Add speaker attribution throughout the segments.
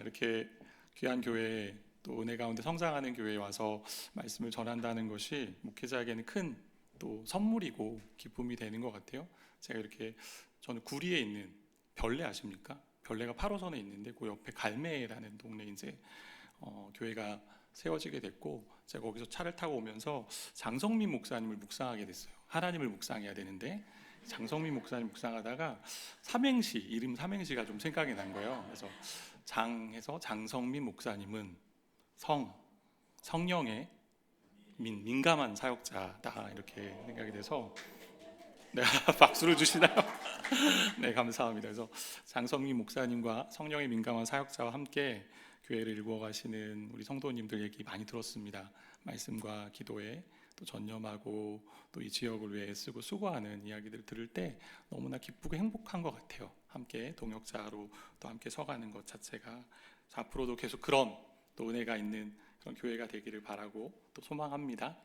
Speaker 1: 이렇게 귀한 교회에 또 은혜 가운데 성장하는 교회에 와서 말씀을 전한다는 것이 목회자에게는 큰 또 선물이고 기쁨이 되는 것 같아요. 제가 이렇게 저는 구리에 있는 별내 아십니까? 별내가 8호선에 있는데 그 옆에 갈매라는 동네 이제 교회가 세워지게 됐고 제가 거기서 차를 타고 오면서 장성민 목사님을 묵상하게 됐어요. 하나님을 묵상해야 되는데 장성민 목사님 묵상하다가 삼행시 이름 삼행시가 좀 생각이 난 거예요. 그래서 장해서 장성민 목사님은 성령의 민감한 사역자다 이렇게 생각이 돼서 네, 박수를 주시나요? 네, 감사합니다. 그래서 장성민 목사님과 성령의 민감한 사역자와 함께 교회를 일구어 가시는 우리 성도님들 얘기 많이 들었습니다. 말씀과 기도에 또 전념하고 또 이 지역을 위해 쓰고 수고하는 이야기들을 들을 때 너무나 기쁘고 행복한 것 같아요. 함께 동역자로 또 함께 서가는 것 자체가 앞으로도 계속 그런 또 은혜가 있는 그런 교회가 되기를 바라고 또 소망합니다.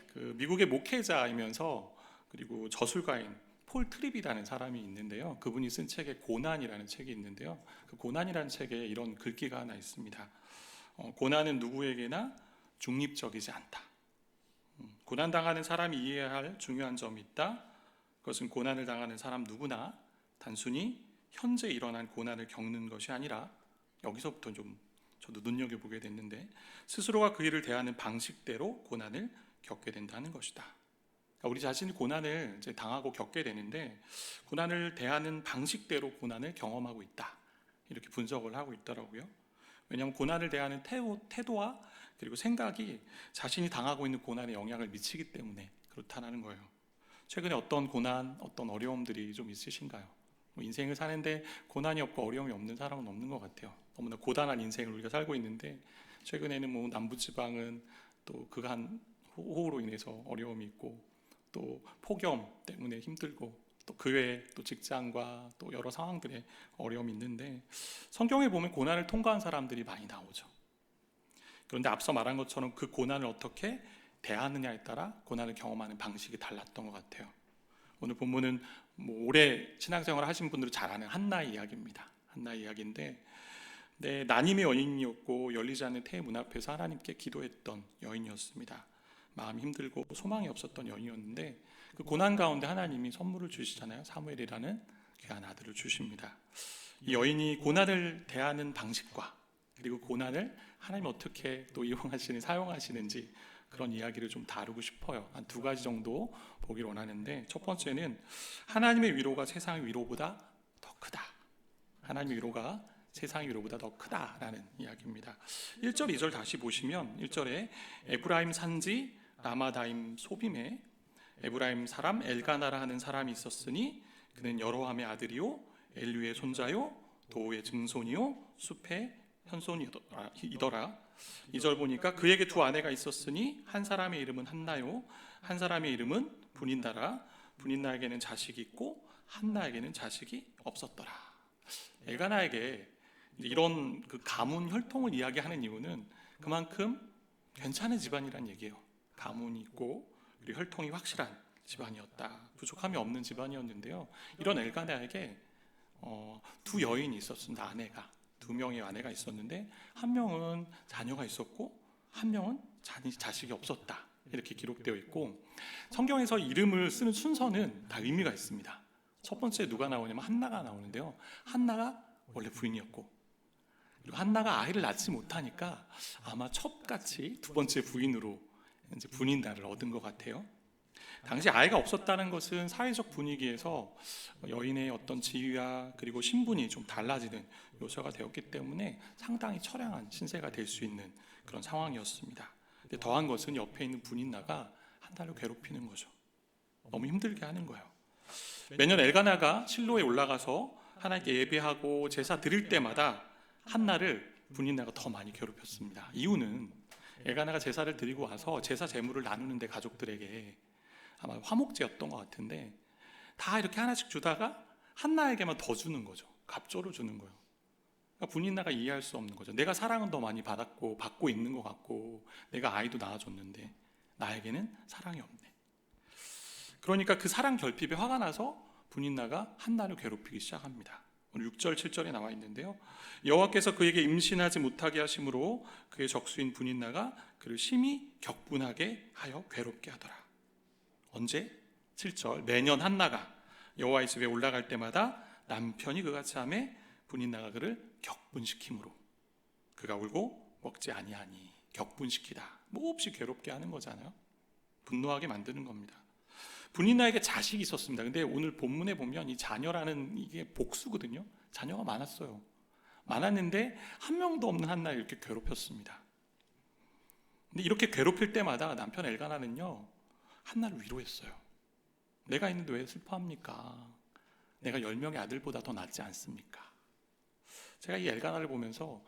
Speaker 1: 그 미국의 목회자이면서 그리고 저술가인 폴 트립이라는 사람이 있는데요. 그분이 쓴 책에 고난이라는 책이 있는데요. 그 고난이라는 책에 이런 글귀가 하나 있습니다. 고난은 누구에게나 중립적이지 않다. 고난당하는 사람이 이해해야 할 중요한 점이 있다. 그것은 고난을 당하는 사람 누구나 단순히 현재 일어난 고난을 겪는 것이 아니라 여기서부터 좀 저도 눈여겨보게 됐는데 스스로가 그 일을 대하는 방식대로 고난을 겪게 된다는 것이다. 우리 자신이 고난을 이제 당하고 겪게 되는데 고난을 대하는 방식대로 고난을 경험하고 있다. 이렇게 분석을 하고 있더라고요. 왜냐하면 고난을 대하는 태도와 그리고 생각이 자신이 당하고 있는 고난에 영향을 미치기 때문에 그렇다는 거예요. 최근에 어떤 고난, 어떤 어려움들이 좀 있으신가요? 인생을 사는데 고난이 없고 어려움이 없는 사람은 없는 것 같아요. 너무나 고단한 인생을 우리가 살고 있는데 최근에는 남부지방은 또 그간 호우로 인해서 어려움이 있고 또 폭염 때문에 힘들고 또 그 외에 또 직장과 또 여러 상황들에 어려움이 있는데 성경에 보면 고난을 통과한 사람들이 많이 나오죠. 그런데 앞서 말한 것처럼 그 고난을 어떻게 대하느냐에 따라 고난을 경험하는 방식이 달랐던 것 같아요. 오늘 본문은 오래 신앙생활을 하신 분들은 잘 아는 한나의 이야기입니다. 한나의 이야기인데 난임의 여인이었고 열리지 않는 태의 문 앞에서 하나님께 기도했던 여인이었습니다. 마음이 힘들고 소망이 없었던 여인이었는데 그 고난 가운데 하나님이 선물을 주시잖아요. 사무엘이라는 귀한 아들을 주십니다. 이 여인이 고난을 대하는 방식과 그리고 고난을 하나님이 어떻게 또 이용하시는 사용하시는지 그런 이야기를 좀 다루고 싶어요. 한 두 가지 정도 보기를 원하는데 첫 번째는 하나님의 위로가 세상의 위로보다 더 크다. 하나님의 위로가 세상의 위로보다 더 크다라는 이야기입니다. 1절 2절 다시 보시면 1절에 에브라임 산지 라마다임 소빔에 에브라임 사람 엘가나라 하는 사람이 있었으니 그는 여로함의 아들이요 엘류의 손자요 도우의 증손이요 숲의 현손이더라. 2절 보니까 그에게 두 아내가 있었으니 한 사람의 이름은 한나요 한 사람의 이름은 분인다라. 분인나에게는 자식이 있고 한나에게는 자식이 없었더라. 엘가나에게 이런 그 가문 혈통을 이야기하는 이유는 그만큼 괜찮은 집안이란 얘기예요. 가문이 있고 그리고 혈통이 확실한 집안이었다. 부족함이 없는 집안이었는데요. 이런 엘가나에게 두 여인이 있었습니다. 아내가 두 명의 아내가 있었는데 한 명은 자녀가 있었고 한 명은 자식이 없었다. 이렇게 기록되어 있고 성경에서 이름을 쓰는 순서는 다 의미가 있습니다. 첫 번째 누가 나오냐면 한나가 나오는데요. 한나가 원래 부인이었고 그리고 한나가 아이를 낳지 못하니까 아마 첩같이 두 번째 부인으로 이제 분인다를 얻은 것 같아요. 당시 아이가 없었다는 것은 사회적 분위기에서 여인의 어떤 지위와 그리고 신분이 좀 달라지는 요소가 되었기 때문에 상당히 처량한 신세가 될 수 있는 그런 상황이었습니다. 근데 더한 것은 옆에 있는 분인나가 한나를 괴롭히는 거죠. 너무 힘들게 하는 거예요. 매년 엘가나가 실로에 올라가서 하나님께 예배하고 제사 드릴 때마다 한나를 분인나가 더 많이 괴롭혔습니다. 이유는 엘가나가 제사를 드리고 와서 제사 제물을 나누는데 가족들에게 아마 화목제였던 것 같은데 다 이렇게 하나씩 주다가 한나에게만 더 주는 거죠. 갑조를 주는 거예요. 그러니까 분인나가 이해할 수 없는 거죠. 내가 사랑은 더 많이 받고 있는 것 같고 내가 아이도 낳아줬는데 나에게는 사랑이 없네. 그러니까 그 사랑 결핍에 화가 나서 분인나가 한나를 괴롭히기 시작합니다. 오늘 6절 7절에 나와 있는데요. 여호와께서 그에게 임신하지 못하게 하심으로 그의 적수인 분인나가 그를 심히 격분하게 하여 괴롭게 하더라. 언제? 7절 매년 한나가 여호와의 집에 올라갈 때마다 남편이 그같이 하매 분인나가 그를 격분시키므로 그가 울고 먹지 아니하니. 격분시키다, 몹시 괴롭게 하는 거잖아요. 분노하게 만드는 겁니다. 분인나에게 자식이 있었습니다. 근데 오늘 본문에 보면 이 자녀라는 이게 복수거든요. 자녀가 많았어요. 많았는데 한 명도 없는 한나를 이렇게 괴롭혔습니다. 근데 이렇게 괴롭힐 때마다 남편 엘가나는요, 한나를 위로했어요. 내가 있는데 왜 슬퍼합니까? 내가 10명의 아들보다 더 낫지 않습니까? 제가 이 엘가나를 보면서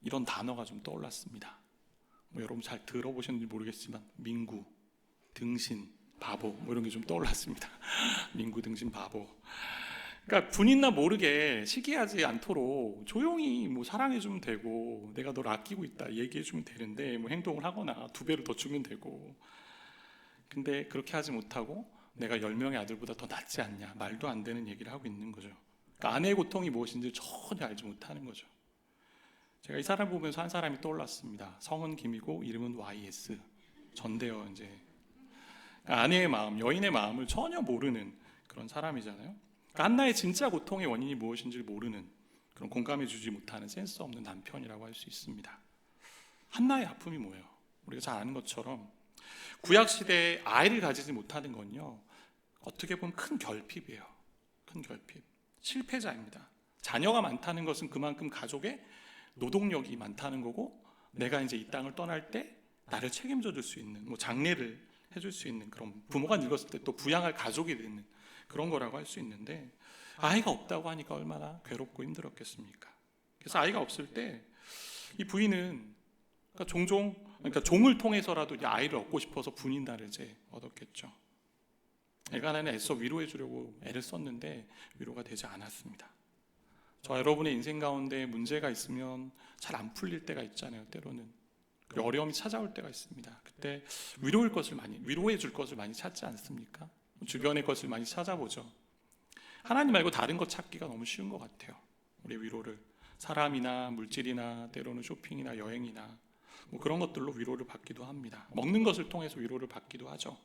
Speaker 1: 이런 단어가 좀 떠올랐습니다. 여러분 잘 들어보셨는지 모르겠지만 민구, 등신, 바보 이런 게 좀 떠올랐습니다. 민구, 등신, 바보. 그러니까 분인나 모르게 시기하지 않도록 조용히 사랑해주면 되고, 내가 널 아끼고 있다 얘기해주면 되는데 행동을 하거나 2배로 더 주면 되고. 근데 그렇게 하지 못하고 내가 10명의 아들보다 더 낫지 않냐, 말도 안 되는 얘기를 하고 있는 거죠. 그러니까 아내의 고통이 무엇인지 전혀 알지 못하는 거죠. 제가 이 사람 보면서 한 사람이 떠올랐습니다. 성은 김이고 이름은 YS, 전대요. 이제 아내의 마음, 여인의 마음을 전혀 모르는 그런 사람이잖아요. 그러니까 한나의 진짜 고통의 원인이 무엇인지 모르는, 그런 공감해주지 못하는 센스 없는 남편이라고 할 수 있습니다. 한나의 아픔이 뭐예요? 우리가 잘 아는 것처럼 구약 시대에 아이를 가지지 못하는 건요, 어떻게 보면 큰 결핍이에요. 큰 결핍, 실패자입니다. 자녀가 많다는 것은 그만큼 가족의 노동력이 많다는 거고, 내가 이제 이 땅을 떠날 때 나를 책임져 줄 수 있는, 장례를 해줄 수 있는, 그런 부모가 늙었을 때 또 부양할 가족이 되는 그런 거라고 할 수 있는데, 아이가 없다고 하니까 얼마나 괴롭고 힘들었겠습니까? 그래서 아이가 없을 때 이 부인은 종종, 종을 통해서라도 이제 아이를 얻고 싶어서 분인나를 이제 얻었겠죠. 엘가나는 애써 위로해 주려고 애를 썼는데 위로가 되지 않았습니다. 저 여러분의 인생 가운데 문제가 있으면 잘 안 풀릴 때가 있잖아요. 때로는 어려움이 찾아올 때가 있습니다. 그때 위로해 줄 것을 많이 찾지 않습니까? 주변의 것을 많이 찾아보죠. 하나님 말고 다른 것 찾기가 너무 쉬운 것 같아요. 우리 위로를 사람이나 물질이나 때로는 쇼핑이나 여행이나 그런 것들로 위로를 받기도 합니다. 먹는 것을 통해서 위로를 받기도 하죠.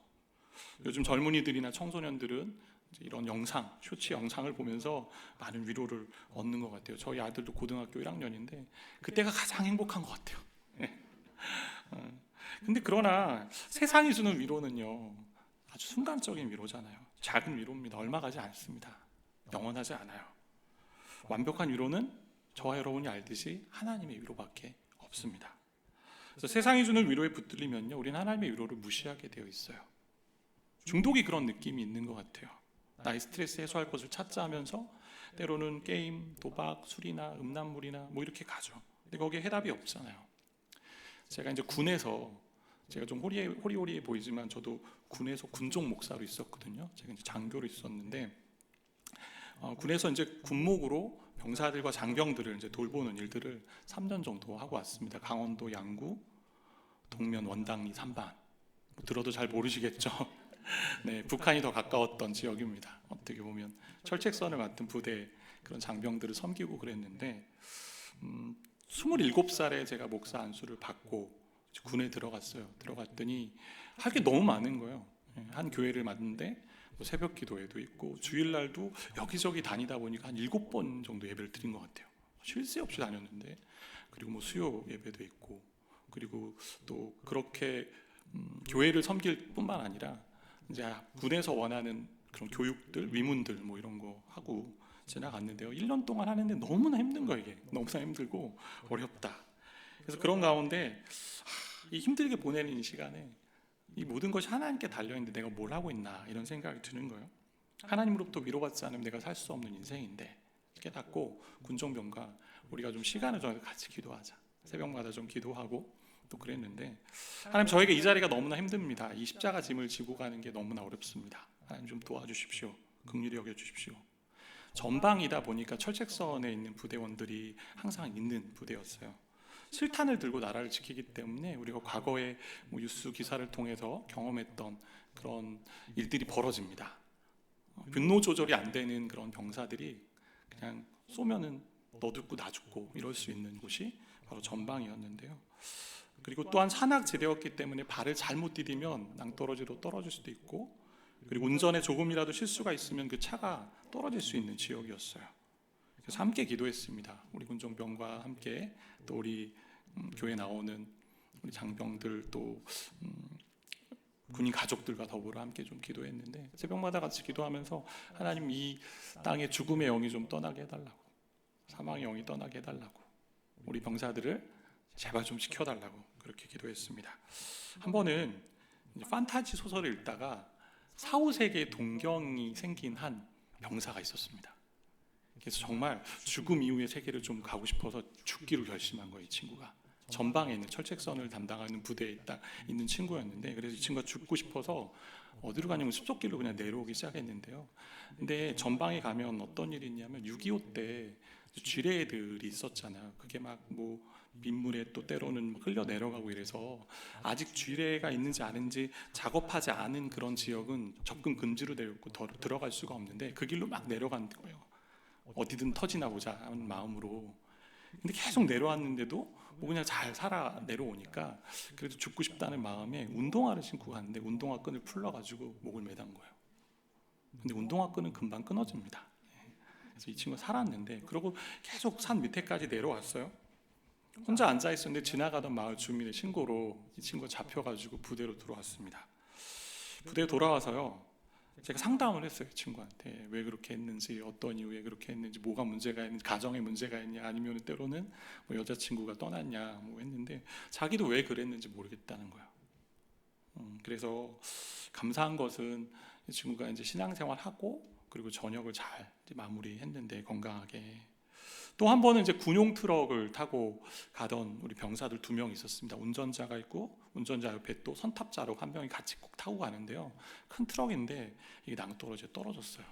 Speaker 1: 요즘 젊은이들이나 청소년들은 이런 영상, 쇼츠 영상을 보면서 많은 위로를 얻는 것 같아요. 저희 아들도 고등학교 1학년인데 그때가 가장 행복한 것 같아요. 근데 그러나 세상이 주는 위로는요, 아주 순간적인 위로잖아요. 작은 위로입니다. 얼마 가지 않습니다. 영원하지 않아요. 완벽한 위로는 저와 여러분이 알듯이 하나님의 위로밖에 없습니다. 그래서 세상이 주는 위로에 붙들리면요, 우리는 하나님의 위로를 무시하게 되어 있어요. 중독이 그런 느낌이 있는 것 같아요. 나의 스트레스 해소할 것을 찾자 하면서 때로는 게임, 도박, 술이나 음란물이나 이렇게 가죠. 근데 거기에 해답이 없잖아요. 제가 이제 군에서, 제가 좀 호리호리해 보이지만 저도 군에서 군종 목사로 있었거든요. 제가 이제 장교로 있었는데 군에서 이제 군목으로 병사들과 장병들을 이제 돌보는 일들을 3년 정도 하고 왔습니다. 강원도 양구 동면 원당리 3반, 들어도 잘 모르시겠죠. 네, 북한이 더 가까웠던 지역입니다. 어떻게 보면 철책선을 맡은 부대 그런 장병들을 섬기고 그랬는데 27살에 제가 목사 안수를 받고 군에 들어갔어요. 들어갔더니 할 게 너무 많은 거예요. 한 교회를 맡는데 새벽 기도회도 있고 주일날도 여기저기 다니다 보니까 한 7번 정도 예배를 드린 것 같아요. 쉴 새 없이 다녔는데, 그리고 수요 예배도 있고, 그리고 또 그렇게 교회를 섬길 뿐만 아니라 이제 군에서 원하는 그런 교육들, 위문들 이런 거 하고 지나갔는데요. 1년 동안 하는데 너무나 힘든 거예요. 이게 너무나 힘들고 어렵다. 그래서 그런 가운데 이 힘들게 보내는 이 시간에 이 모든 것이 하나님께 달려있는데 내가 뭘 하고 있나, 이런 생각이 드는 거예요. 하나님으로부터 위로받지 않으면 내가 살 수 없는 인생인데 깨닫고 군종병과 우리가 좀 시간을 정해서 같이 기도하자. 새벽마다 좀 기도하고 또 그랬는데, 하나님, 저에게 이 자리가 너무나 힘듭니다. 이 십자가 짐을 지고 가는 게 너무나 어렵습니다. 하나님 좀 도와주십시오. 긍휼히 여겨주십시오. 전방이다 보니까 철책선에 있는 부대원들이 항상 있는 부대였어요. 실탄을 들고 나라를 지키기 때문에 우리가 과거에 뉴스 기사를 통해서 경험했던 그런 일들이 벌어집니다. 분노 조절이 안 되는 그런 병사들이 그냥 쏘면은 너 죽고 나 죽고 이럴 수 있는 곳이 바로 전방이었는데요. 그리고 또한 산악지대였기 때문에 발을 잘못 디디면 낭떠러지로 떨어질 수도 있고, 그리고 운전에 조금이라도 실수가 있으면 그 차가 떨어질 수 있는 지역이었어요. 그래서 함께 기도했습니다. 우리 군종병과 함께 또 우리 교회 나오는 우리 장병들 또 군인 가족들과 더불어 함께 좀 기도했는데, 새벽마다 같이 기도하면서 하나님 이 땅에 죽음의 영이 좀 떠나게 해달라고, 사망의 영이 떠나게 해달라고, 우리 병사들을 제발 좀 지켜달라고 그렇게 기도했습니다. 한 번은 판타지 소설을 읽다가 사후세계에 동경이 생긴 한 병사가 있었습니다. 그래서 정말 죽음 이후의 세계를 좀 가고 싶어서 죽기로 결심한 거예요. 이 친구가 전방에 있는 철책선을 담당하는 부대에 있는 친구였는데, 그래서 이 친구가 죽고 싶어서 어디로 가냐면 숲속길로 그냥 내려오기 시작했는데요. 근데 전방에 가면 어떤 일이 있냐면 6.25 때 쥐레들이 있었잖아요. 그게 막 뭐 민물에 또 때로는 흘려 내려가고 이래서 아직 쥐레가 있는지 아닌지 작업하지 않은 그런 지역은 접근 금지로 되어 있고 들어갈 수가 없는데, 그 길로 막 내려간 거예요. 어디든 터지나 보자 하는 마음으로. 근데 계속 내려왔는데도 뭐 그냥 잘 살아 내려오니까 그래도 죽고 싶다는 마음에 운동화를 신고 갔는데 운동화 끈을 풀러가지고 목을 매단 거예요. 근데 운동화 끈은 금방 끊어집니다. 그래서 이 친구가 살았는데, 그러고 계속 산 밑에까지 내려왔어요. 혼자 앉아 있었는데 지나가던 마을 주민의 신고로 이 친구가 잡혀가지고 부대로 들어왔습니다. 부대에 돌아와서요, 제가 상담을 했어요. 이 친구한테 왜 그렇게 했는지, 어떤 이유에 그렇게 했는지, 뭐가 문제가 있는지, 가정에 문제가 있냐, 아니면 때로는 뭐 여자친구가 떠났냐 뭐 했는데 자기도 왜 그랬는지 모르겠다는 거예요. 그래서 감사한 것은 이 친구가 이제 신앙생활하고 그리고 전역을 잘 마무리했는데 건강하게. 또 한 번은 이제 군용 트럭을 타고 가던 우리 병사들 2명 있었습니다. 운전자가 있고 운전자 옆에 또 선탑자로 한 명이 같이 꼭 타고 가는데요. 큰 트럭인데 이게 낭떠러지에 떨어졌어요.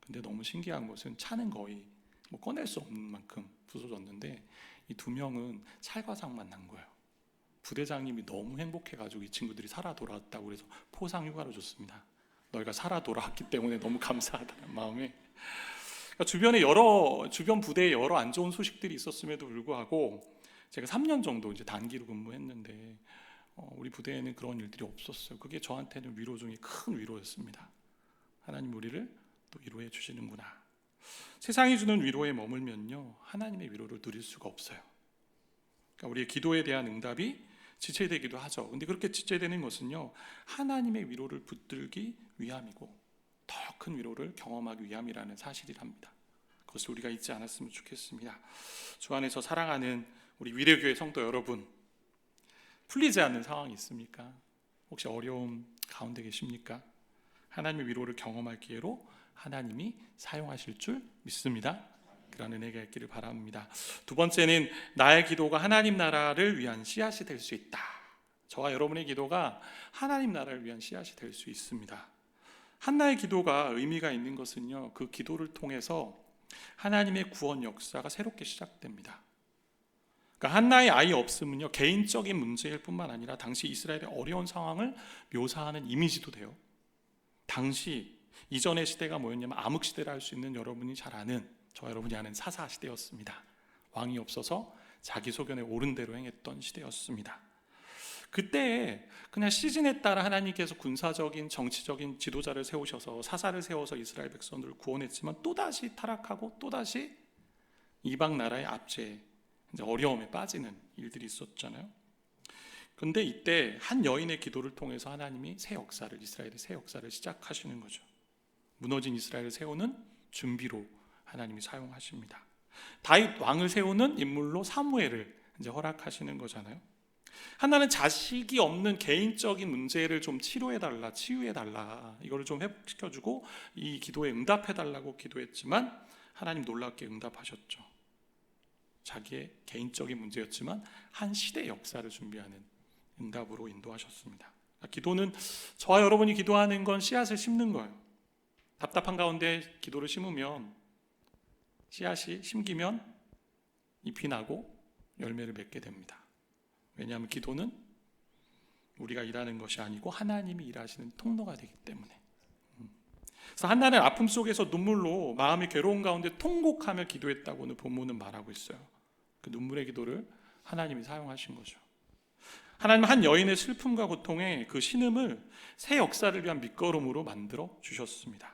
Speaker 1: 근데 너무 신기한 것은 차는 거의 뭐 꺼낼 수 없는 만큼 부서졌는데 이 2명은 찰과상만 난 거예요. 부대장님이 너무 행복해가지고 이 친구들이 살아 돌아왔다고 그래서 포상 휴가를 줬습니다. 너희가 살아 돌아왔기 때문에 너무 감사하다는 마음에. 그러니까 주변 부대에 여러 안 좋은 소식들이 있었음에도 불구하고 제가 3년 정도 이제 단기로 근무했는데 우리 부대에는 그런 일들이 없었어요. 그게 저한테는 위로 중에 큰 위로였습니다. 하나님 우리를 또 위로해 주시는구나. 세상이 주는 위로에 머물면요, 하나님의 위로를 누릴 수가 없어요. 그러니까 우리의 기도에 대한 응답이 지체되기도 하죠. 근데 그렇게 지체되는 것은요, 하나님의 위로를 붙들기 위함이고 더 큰 위로를 경험하기 위함이라는 사실이랍니다. 그것을 우리가 잊지 않았으면 좋겠습니다. 주 안에서 사랑하는 우리 위례교회 성도 여러분, 풀리지 않는 상황이 있습니까? 혹시 어려움 가운데 계십니까? 하나님의 위로를 경험할 기회로 하나님이 사용하실 줄 믿습니다. 그런 은혜가 있기를 바랍니다. 2번째는 나의 기도가 하나님 나라를 위한 씨앗이 될 수 있다. 저와 여러분의 기도가 하나님 나라를 위한 씨앗이 될 수 있습니다. 한나의 기도가 의미가 있는 것은요, 그 기도를 통해서 하나님의 구원 역사가 새롭게 시작됩니다. 그러니까 한나의 아이 없음은요, 개인적인 문제일 뿐만 아니라 당시 이스라엘의 어려운 상황을 묘사하는 이미지도 돼요. 당시 이전의 시대가 뭐였냐면 암흑시대라 할 수 있는 여러분이 잘 아는, 저와 여러분이 아는 사사시대였습니다. 왕이 없어서 자기 소견에 옳은 대로 행했던 시대였습니다. 그때 그냥 시즌에 따라 하나님께서 군사적인 정치적인 지도자를 세우셔서 사사를 세워서 이스라엘 백성들을 구원했지만 또다시 타락하고 또다시 이방 나라의 압제에 이제 어려움에 빠지는 일들이 있었잖아요. 그런데 이때 한 여인의 기도를 통해서 하나님이 이스라엘의 새 역사를 시작하시는 거죠. 무너진 이스라엘을 세우는 준비로 하나님이 사용하십니다. 다윗 왕을 세우는 인물로 사무엘을 이제 허락하시는 거잖아요. 하나는 자식이 없는 개인적인 문제를 좀 치료해달라, 치유해달라, 이거를 좀 회복시켜주고 이 기도에 응답해달라고 기도했지만 하나님 놀랍게 응답하셨죠. 자기의 개인적인 문제였지만 한 시대 역사를 준비하는 응답으로 인도하셨습니다. 기도는 저와 여러분이 기도하는 건 씨앗을 심는 거예요. 답답한 가운데 기도를 심으면 씨앗이 심기면 잎이 나고 열매를 맺게 됩니다. 왜냐하면 기도는 우리가 일하는 것이 아니고 하나님이 일하시는 통로가 되기 때문에. 그래서 한나는 아픔 속에서 눈물로 마음이 괴로운 가운데 통곡하며 기도했다고는 본문은 말하고 있어요. 그 눈물의 기도를 하나님이 사용하신 거죠. 하나님은 한 여인의 슬픔과 고통에 그 신음을 새 역사를 위한 밑거름으로 만들어 주셨습니다.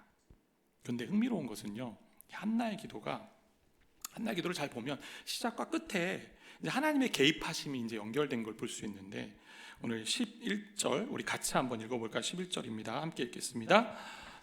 Speaker 1: 그런데 흥미로운 것은요, 한나의 기도를 잘 보면 시작과 끝에 이제 하나님의 개입하심이 이제 연결된 걸 볼 수 있는데, 오늘 11절 우리 같이 한번 읽어볼까? 11절입니다. 함께 읽겠습니다.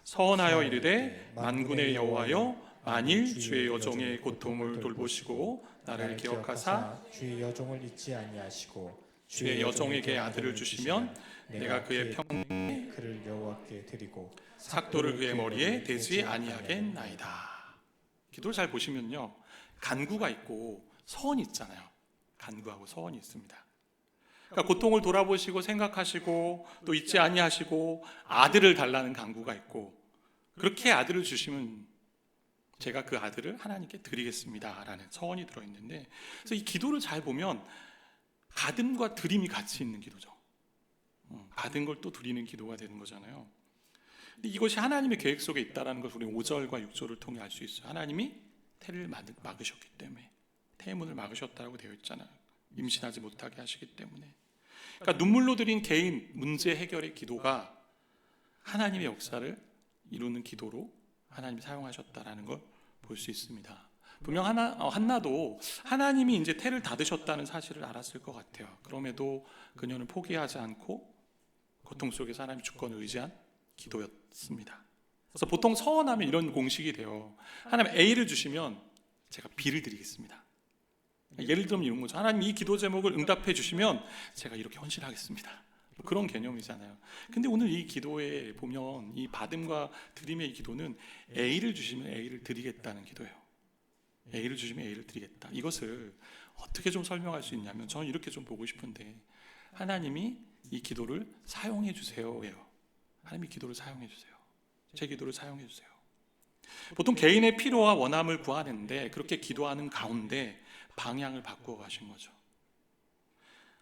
Speaker 1: 서원하여 이르되 만군의 여호와여, 만일 주의 여종의 고통을 돌보시고 나를 기억하사
Speaker 2: 주의 여종을 잊지 아니하시고
Speaker 1: 주의 여종에게 아들을 주시면 내가 그의 평생에
Speaker 2: 그를 여호와께 드리고
Speaker 1: 삭도를 그의 머리에 대지 아니하겠나이다. 기도를 잘 보시면요, 간구가 있고 서원이 있잖아요. 간구하고 서원이 있습니다. 그러니까 고통을 돌아보시고 생각하시고 또 잊지 아니하시고 아들을 달라는 간구가 있고, 그렇게 아들을 주시면 제가 그 아들을 하나님께 드리겠습니다 라는 서원이 들어있는데, 그래서 이 기도를 잘 보면 받음과 드림이 같이 있는 기도죠. 받은 걸 또 드리는 기도가 되는 거잖아요. 근데 이것이 하나님의 계획 속에 있다는 것을 우리 5절과 6절을 통해 알 수 있어요. 하나님이 태를 막으셨기 때문에, 태문을 막으셨다고 되어 있잖아요. 임신하지 못하게 하시기 때문에. 그러니까 눈물로 드린 개인 문제 해결의 기도가 하나님의 역사를 이루는 기도로 하나님이 사용하셨다라는 걸 볼 수 있습니다. 분명 한나도 하나님이 이제 태를 닫으셨다는 사실을 알았을 것 같아요. 그럼에도 그녀는 포기하지 않고 고통 속에서 하나님의 주권을 의지한 기도였습니다. 그래서 보통 서원하면 이런 공식이 돼요. 하나님 A를 주시면 제가 B를 드리겠습니다. 예를 들면 이런 거죠. 하나님 이 기도 제목을 응답해 주시면 제가 이렇게 헌신하겠습니다. 그런 개념이잖아요. 근데 오늘 이 기도에 보면 이 받음과 드림의 이 기도는 A를 주시면 A를 드리겠다는 기도예요. A를 주시면 A를 드리겠다. 이것을 어떻게 좀 설명할 수 있냐면, 저는 이렇게 좀 보고 싶은데, 하나님이 이 기도를 사용해 주세요예요. 하나님이 기도를 사용해 주세요. 제 기도를 사용해 주세요. 보통 개인의 필요와 원함을 구하는데 그렇게 기도하는 가운데 방향을 바꾸어 가신 거죠.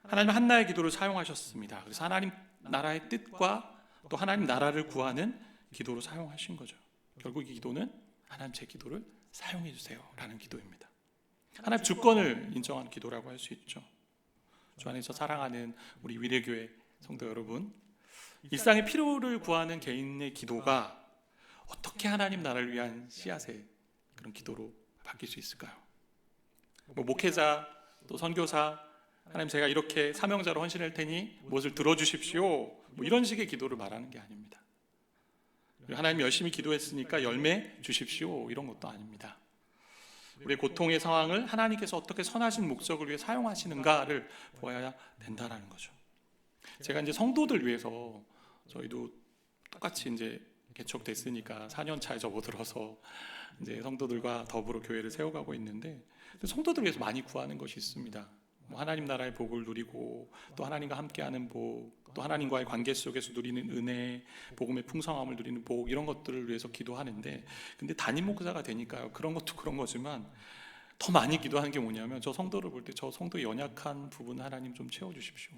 Speaker 1: 하나님 한나의 기도를 사용하셨습니다. 그래서 하나님 나라의 뜻과 또 하나님 나라를 구하는 기도로 사용하신 거죠. 결국 이 기도는 하나님 제 기도를 사용해 주세요 라는 기도입니다. 하나님 주권을 인정하는 기도라고 할 수 있죠. 주 안에서 사랑하는 우리 위례교회 성도 여러분, 일상의 필요를 구하는 개인의 기도가 어떻게 하나님 나라를 위한 씨앗의 그런 기도로 바뀔 수 있을까요? 목회자 또 선교사, 하나님 제가 이렇게 사명자로 헌신할 테니 무엇을 들어주십시오, 이런 식의 기도를 말하는 게 아닙니다. 하나님 열심히 기도했으니까 열매 주십시오, 이런 것도 아닙니다. 우리의 고통의 상황을 하나님께서 어떻게 선하신 목적을 위해 사용하시는가를 보아야 된다라는 거죠. 제가 이제 성도들 위해서, 저희도 똑같이 이제 개척됐으니까 4년 차에 접어들어서 이제 성도들과 더불어 교회를 세워가고 있는데, 성도들 위해서 많이 구하는 것이 있습니다. 하나님 나라의 복을 누리고 또 하나님과 함께하는 복, 또 하나님과의 관계 속에서 누리는 은혜, 복음의 풍성함을 누리는 복, 이런 것들을 위해서 기도하는데, 근데 담임 목사가 되니까요, 그런 것도 그런 거지만 더 많이 기도하는 게 뭐냐면, 저 성도를 볼 때 저 성도의 연약한 부분 하나님 좀 채워주십시오.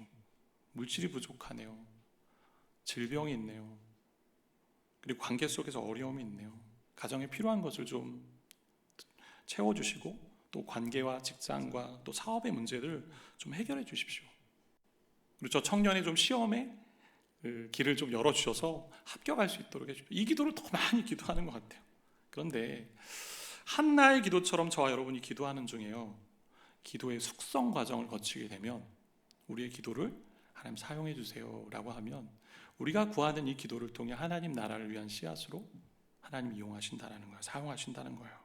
Speaker 1: 물질이 부족하네요. 질병이 있네요. 그리고 관계 속에서 어려움이 있네요. 가정에 필요한 것을 좀 채워주시고, 또 관계와 직장과 또 사업의 문제를 좀 해결해 주십시오. 그리고 저 청년의 좀 시험에 길을 좀 열어주셔서 합격할 수 있도록 해주십시오. 이 기도를 더 많이 기도하는 것 같아요. 그런데 한나의 기도처럼 저와 여러분이 기도하는 중에요, 기도의 숙성 과정을 거치게 되면 우리의 기도를 하나님 사용해 주세요 라고 하면, 우리가 구하는 이 기도를 통해 하나님 나라를 위한 씨앗으로 하나님 이용하신다는 거예요. 사용하신다는 거예요.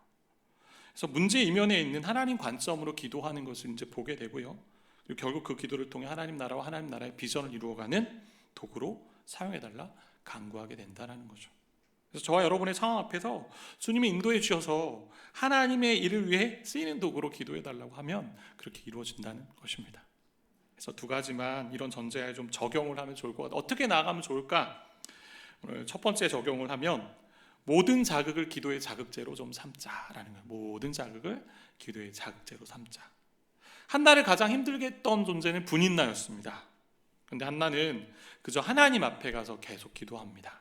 Speaker 1: 그래서 문제 이면에 있는 하나님 관점으로 기도하는 것을 이제 보게 되고요, 그리고 결국 그 기도를 통해 하나님 나라와 하나님 나라의 비전을 이루어가는 도구로 사용해달라 간구하게 된다는 거죠. 그래서 저와 여러분의 상황 앞에서 주님이 인도해 주셔서 하나님의 일을 위해 쓰이는 도구로 기도해달라고 하면 그렇게 이루어진다는 것입니다. 그래서 두 가지만 이런 전제에 좀 적용을 하면 좋을 것 같아요. 어떻게 나아가면 좋을까? 오늘 첫 번째 적용을 하면, 모든 자극을 기도의 자극제로 좀 삼자라는 거예요. 모든 자극을 기도의 자극제로 삼자. 한나를 가장 힘들게 했던 존재는 분인나였습니다. 그런데 한나는 그저 하나님 앞에 가서 계속 기도합니다.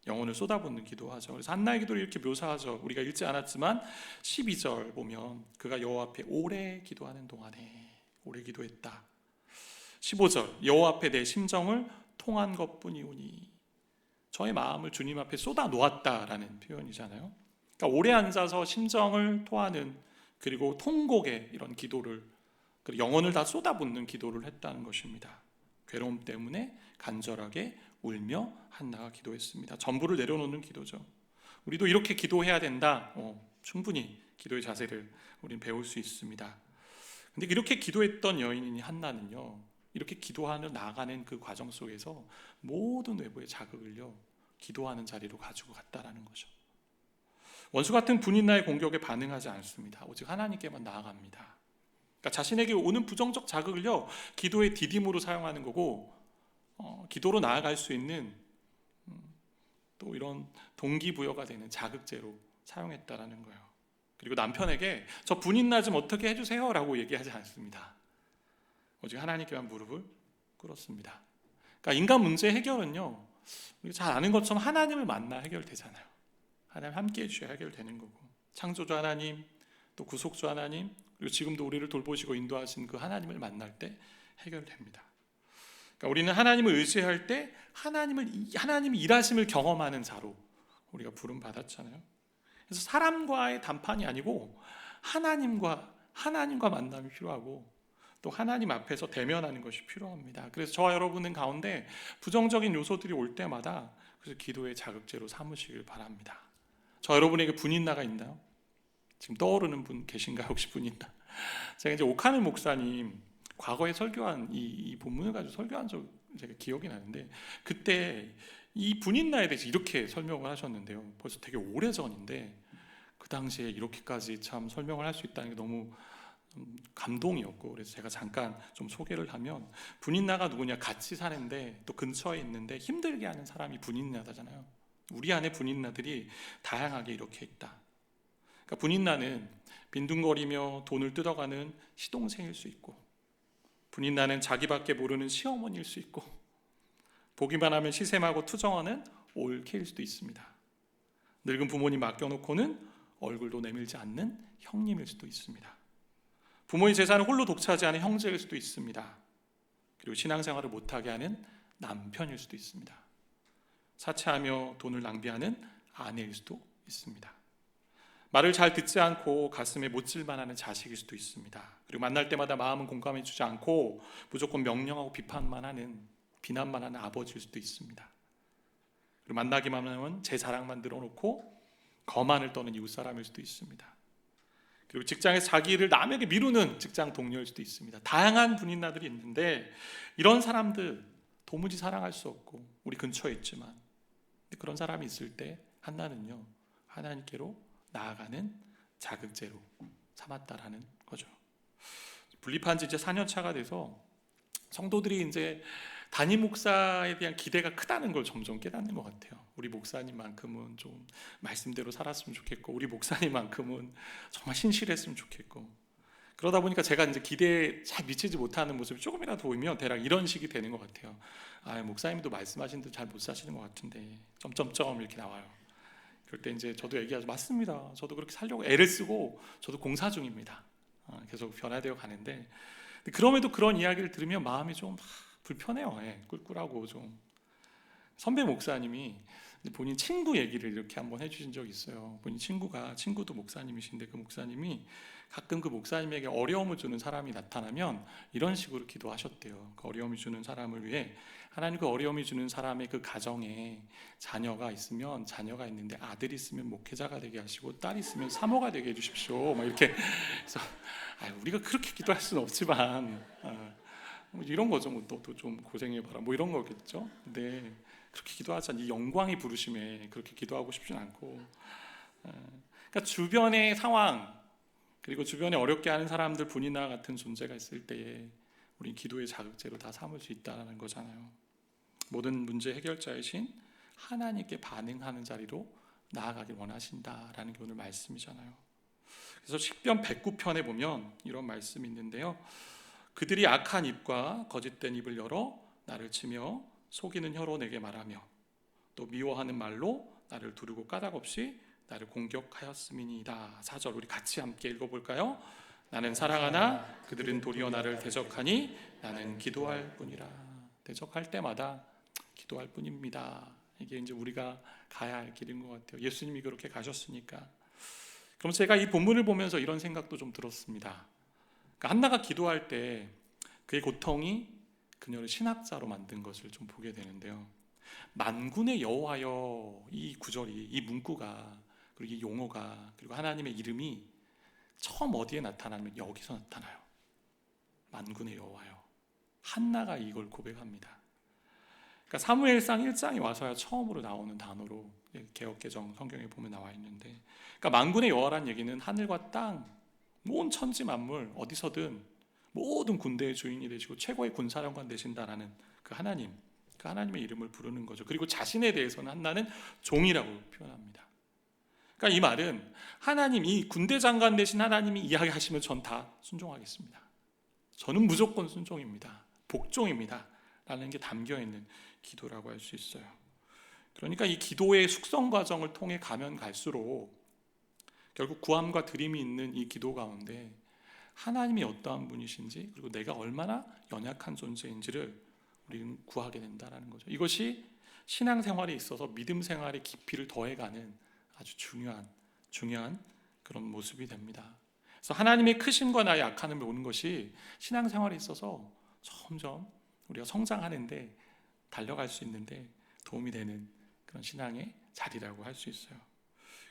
Speaker 1: 영혼을 쏟아붓는 기도하죠. 그래서 한나의 기도를 이렇게 묘사하죠. 우리가 읽지 않았지만 12절 보면 그가 여호와 앞에 오래 기도하는 동안에 오래 기도했다. 15절 여호와 앞에 내 심정을 통한 것뿐이오니 저의 마음을 주님 앞에 쏟아 놓았다라는 표현이잖아요. 그러니까 오래 앉아서 심정을 토하는, 그리고 통곡의 이런 기도를, 그리고 영혼을 다 쏟아붓는 기도를 했다는 것입니다. 괴로움 때문에 간절하게 울며 한나가 기도했습니다. 전부를 내려놓는 기도죠. 우리도 이렇게 기도해야 된다. 충분히 기도의 자세를 우리는 배울 수 있습니다. 근데 이렇게 기도했던 여인인 한나는요, 이렇게 기도하며 나아가는 그 과정 속에서 모든 외부의 자극을요, 기도하는 자리로 가지고 갔다라는 거죠. 원수 같은 분인나의 공격에 반응하지 않습니다. 오직 하나님께만 나아갑니다. 그러니까 자신에게 오는 부정적 자극을요, 기도의 디딤으로 사용하는 거고, 기도로 나아갈 수 있는 또 이런 동기부여가 되는 자극제로 사용했다라는 거예요. 그리고 남편에게 저 분인나 좀 어떻게 해주세요 라고 얘기하지 않습니다. 오직 하나님께만 무릎을 꿇었습니다. 그러니까 인간 문제 해결은요, 우리가 잘 아는 것처럼 하나님을 만나 해결되잖아요. 하나님 함께 해주셔야 해결되는 거고, 창조주 하나님, 또 구속주 하나님, 그리고 지금도 우리를 돌보시고 인도하신 그 하나님을 만날 때 해결됩니다. 그러니까 우리는 하나님을 의지할 때 하나님이 일하심을 경험하는 자로 우리가 부름 받았잖아요. 그래서 사람과의談판이 아니고 하나님과 만남이 필요하고, 또 하나님 앞에서 대면하는 것이 필요합니다. 그래서 저와 여러분은 가운데 부정적인 요소들이 올 때마다 그래서 기도의 자극제로 삼으시길 바랍니다. 저 여러분에게 분인나가 있나요? 지금 떠오르는 분 계신가요? 혹시 분인나? 제가 이제 오카네 목사님 과거에 설교한 이 본문을 가지고 설교한 적 제가 기억이 나는데, 그때 이 분인나에 대해서 이렇게 설명을 하셨는데요. 벌써 되게 오래전인데 그 당시에 이렇게까지 참 설명을 할 수 있다는 게 너무 감동이었고, 그래서 제가 잠깐 좀 소개를 하면, 분인나가 누구냐, 같이 사는데 또 근처에 있는데 힘들게 하는 사람이 분인나잖아요. 우리 안에 분인나들이 다양하게 이렇게 있다. 그러니까 분인나는 빈둥거리며 돈을 뜯어가는 시동생일 수 있고, 분인나는 자기밖에 모르는 시어머니일 수 있고, 보기만 하면 시샘하고 투정하는 올케일 수도 있습니다. 늙은 부모님 맡겨놓고는 얼굴도 내밀지 않는 형님일 수도 있습니다. 부모의 재산을 홀로 독차지하는 형제일 수도 있습니다. 그리고 신앙생활을 못하게 하는 남편일 수도 있습니다. 사채하며 돈을 낭비하는 아내일 수도 있습니다. 말을 잘 듣지 않고 가슴에 못질만 하는 자식일 수도 있습니다. 그리고 만날 때마다 마음은 공감해 주지 않고 무조건 명령하고 비난만 하는 아버지일 수도 있습니다. 그리고 만나기만 하면 제 자랑만 늘어놓고 거만을 떠는 이웃사람일 수도 있습니다. 그리고 직장에서 자기 일을 남에게 미루는 직장 동료일 수도 있습니다. 다양한 분인나들이 있는데, 이런 사람들 도무지 사랑할 수 없고 우리 근처에 있지만, 그런 사람이 있을 때 한나는요, 하나님께로 나아가는 자극제로 삼았다라는 거죠. 분립한 지 이제 4년 차가 돼서 성도들이 이제 담임 목사에 대한 기대가 크다는 걸 점점 깨닫는 것 같아요. 우리 목사님만큼은 좀 말씀대로 살았으면 좋겠고, 우리 목사님만큼은 정말 신실했으면 좋겠고, 그러다 보니까 제가 이제 기대에 잘 미치지 못하는 모습이 조금이라도 보이면 대략 이런 식이 되는 것 같아요. 목사님도 말씀하신 대로 잘 못 사시는 것 같은데 점점점 이렇게 나와요. 그럴 때 이제 저도 얘기하죠. 맞습니다. 저도 그렇게 살려고 애를 쓰고 저도 공사 중입니다. 계속 변화되어 가는데, 그럼에도 그런 이야기를 들으면 마음이 좀 불편해요. 꿀꿀하고 좀. 선배 목사님이 본인 친구 얘기를 이렇게 한번 해주신 적이 있어요. 본인 친구도 목사님이신데, 그 목사님이 가끔 그 목사님에게 어려움을 주는 사람이 나타나면 이런 식으로 기도하셨대요. 그 어려움을 주는 사람을 위해, 하나님 그 어려움이 주는 사람의 그 가정에 자녀가 있는데 아들이 있으면 목회자가 되게 하시고 딸이 있으면 사모가 되게 해주십시오. 막 이렇게. 그래서 우리가 그렇게 기도할 수는 없지만 뭐 이런 거죠. 뭐 너도 좀 고생해봐라. 뭐 이런 거겠죠. 근데 그렇게 기도하지 않니, 영광이 부르심에 그렇게 기도하고 싶진 않고, 그러니까 주변의 상황, 그리고 주변에 어렵게 하는 사람들, 분이나 같은 존재가 있을 때에 우리 기도의 자극제로 다 삼을 수 있다는 거잖아요. 모든 문제 해결자이신 하나님께 반응하는 자리로 나아가길 원하신다라는 게 오늘 말씀이잖아요. 그래서 시편 109편에 보면 이런 말씀이 있는데요. 그들이 악한 입과 거짓된 입을 열어 나를 치며 속이는 혀로 내게 말하며 또 미워하는 말로 나를 두르고 까닭없이 나를 공격하였음이니이다. 4절 우리 같이 함께 읽어볼까요? 나는 사랑하나 그들은 도리어 나를 대적하니 나는 기도할 뿐이라. 대적할 때마다 기도할 뿐입니다. 이게 이제 우리가 가야 할 길인 것 같아요. 예수님이 그렇게 가셨으니까. 그럼 제가 이 본문을 보면서 이런 생각도 좀 들었습니다. 그러니까 한나가 기도할 때 그의 고통이 그녀를 신학자로 만든 것을 좀 보게 되는데요. 만군의 여호와여, 이 구절이, 이 문구가, 그리고 이 용어가, 그리고 하나님의 이름이 처음 어디에 나타나면 여기서 나타나요. 만군의 여호와여. 한나가 이걸 고백합니다. 그러니까 사무엘상 1장에 와서야 처음으로 나오는 단어로 개역개정 성경에 보면 나와 있는데, 그러니까 만군의 여호와란 얘기는 하늘과 땅, 온 천지 만물 어디서든 모든 군대의 주인이 되시고 최고의 군사령관 되신다라는 그 하나님, 그 하나님의 이름을 부르는 거죠. 그리고 자신에 대해서는 한나는 종이라고 표현합니다. 그러니까 이 말은 하나님, 이 군대 장관 되신 하나님이 이야기하시면 전 다 순종하겠습니다. 저는 무조건 순종입니다. 복종입니다. 라는 게 담겨있는 기도라고 할 수 있어요. 그러니까 이 기도의 숙성 과정을 통해 가면 갈수록 결국 구함과 드림이 있는 이 기도 가운데 하나님이 어떠한 분이신지, 그리고 내가 얼마나 연약한 존재인지를 우리는 구하게 된다는 거죠. 이것이 신앙생활에 있어서 믿음 생활의 깊이를 더해가는 아주 중요한 그런 모습이 됩니다. 그래서 하나님의 크심과 나의 약함을 보는 것이 신앙생활에 있어서 점점 우리가 성장하는데, 달려갈 수 있는데 도움이 되는 그런 신앙의 자리라고 할 수 있어요.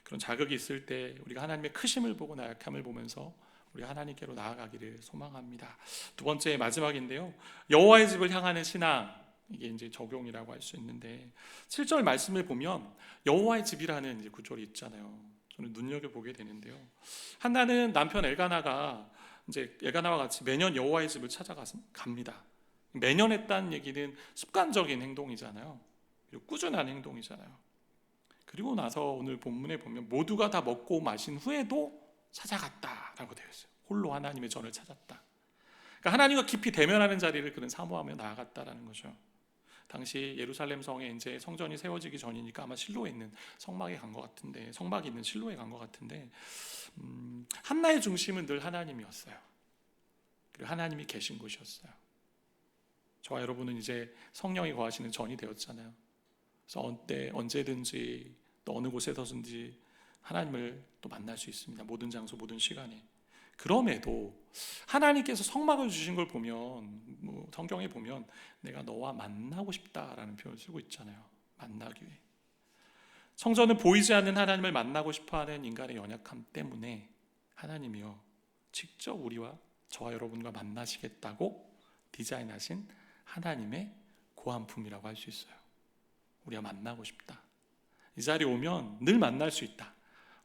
Speaker 1: 그런 자극이 있을 때 우리가 하나님의 크심을 보고 나약함을 보면서 우리 하나님께로 나아가기를 소망합니다. 두 번째, 마지막인데요. 여호와의 집을 향하는 신앙, 이게 이제 적용이라고 할 수 있는데 7절 말씀을 보면 여호와의 집이라는 이제 구절이 있잖아요. 저는 눈여겨보게 되는데요. 한나는 남편 엘가나가 이제 엘가나와 같이 매년 여호와의 집을 찾아갑니다. 매년 했다는 얘기는 습관적인 행동이잖아요. 그리고 꾸준한 행동이잖아요. 그리고 나서 오늘 본문에 보면 모두가 다 먹고 마신 후에도 찾아갔다라고 되어 있어요. 홀로 하나님의 전을 찾았다. 그러니까 하나님과 깊이 대면하는 자리를 그는 사모하며 나아갔다라는 거죠. 당시 예루살렘 성에 이제 성전이 세워지기 전이니까 아마 실로에 있는 성막에 간 것 같은데, 성막이 있는 실로에 간 것 같은데, 한나의 중심은 늘 하나님이었어요. 그리고 하나님이 계신 곳이었어요. 저와 여러분은 이제 성령이 거하시는 전이 되었잖아요. 그래서 언제든지 또 어느 곳에서든지 하나님을 또 만날 수 있습니다. 모든 장소, 모든 시간에. 그럼에도 하나님께서 성막을 주신 걸 보면, 성경에 보면 내가 너와 만나고 싶다라는 표현을 쓰고 있잖아요. 만나기 위해. 성전은 보이지 않는 하나님을 만나고 싶어하는 인간의 연약함 때문에 하나님이요 직접 우리와 저와 여러분과 만나시겠다고 디자인하신 하나님의 고안품이라고 할 수 있어요. 우리가 만나고 싶다. 이 자리에 오면 늘 만날 수 있다.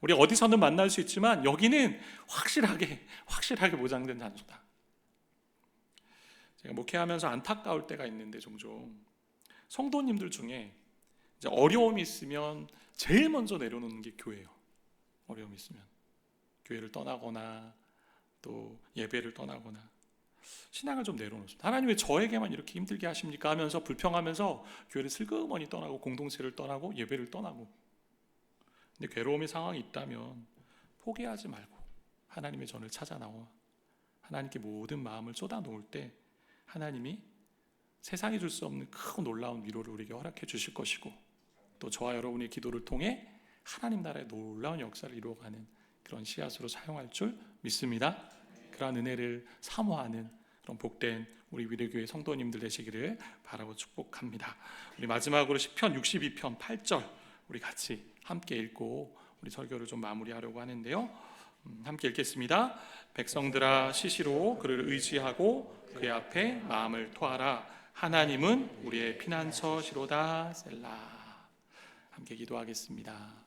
Speaker 1: 우리 어디서는 만날 수 있지만 여기는 확실하게 보장된 장소다. 제가 목회하면서 안타까울 때가 있는데 종종 성도님들 중에 이제 어려움이 있으면 제일 먼저 내려놓는 게 교회예요. 어려움이 있으면 교회를 떠나거나 또 예배를 떠나거나 신앙을 좀 내려놓습니다. 하나님 왜 저에게만 이렇게 힘들게 하십니까 하면서 불평하면서 교회를 슬그머니 떠나고 공동체를 떠나고 예배를 떠나고. 근데 괴로움의 상황이 있다면 포기하지 말고 하나님의 전을 찾아 나와 하나님께 모든 마음을 쏟아 놓을 때 하나님이 세상이 줄 수 없는 크고 놀라운 위로를 우리에게 허락해 주실 것이고, 또 저와 여러분의 기도를 통해 하나님 나라의 놀라운 역사를 이루어가는 그런 씨앗으로 사용할 줄 믿습니다. 그러한 은혜를 사모하는 그런 복된 우리 위례교회 성도님들 되시기를 바라고 축복합니다. 우리 마지막으로 시편 62편 8절 우리 같이 함께 읽고 우리 설교를 좀 마무리하려고 하는데요. 함께 읽겠습니다. 백성들아 시시로 그를 의지하고 그의 앞에 마음을 토하라. 하나님은 우리의 피난처시로다. 셀라. 함께 기도하겠습니다.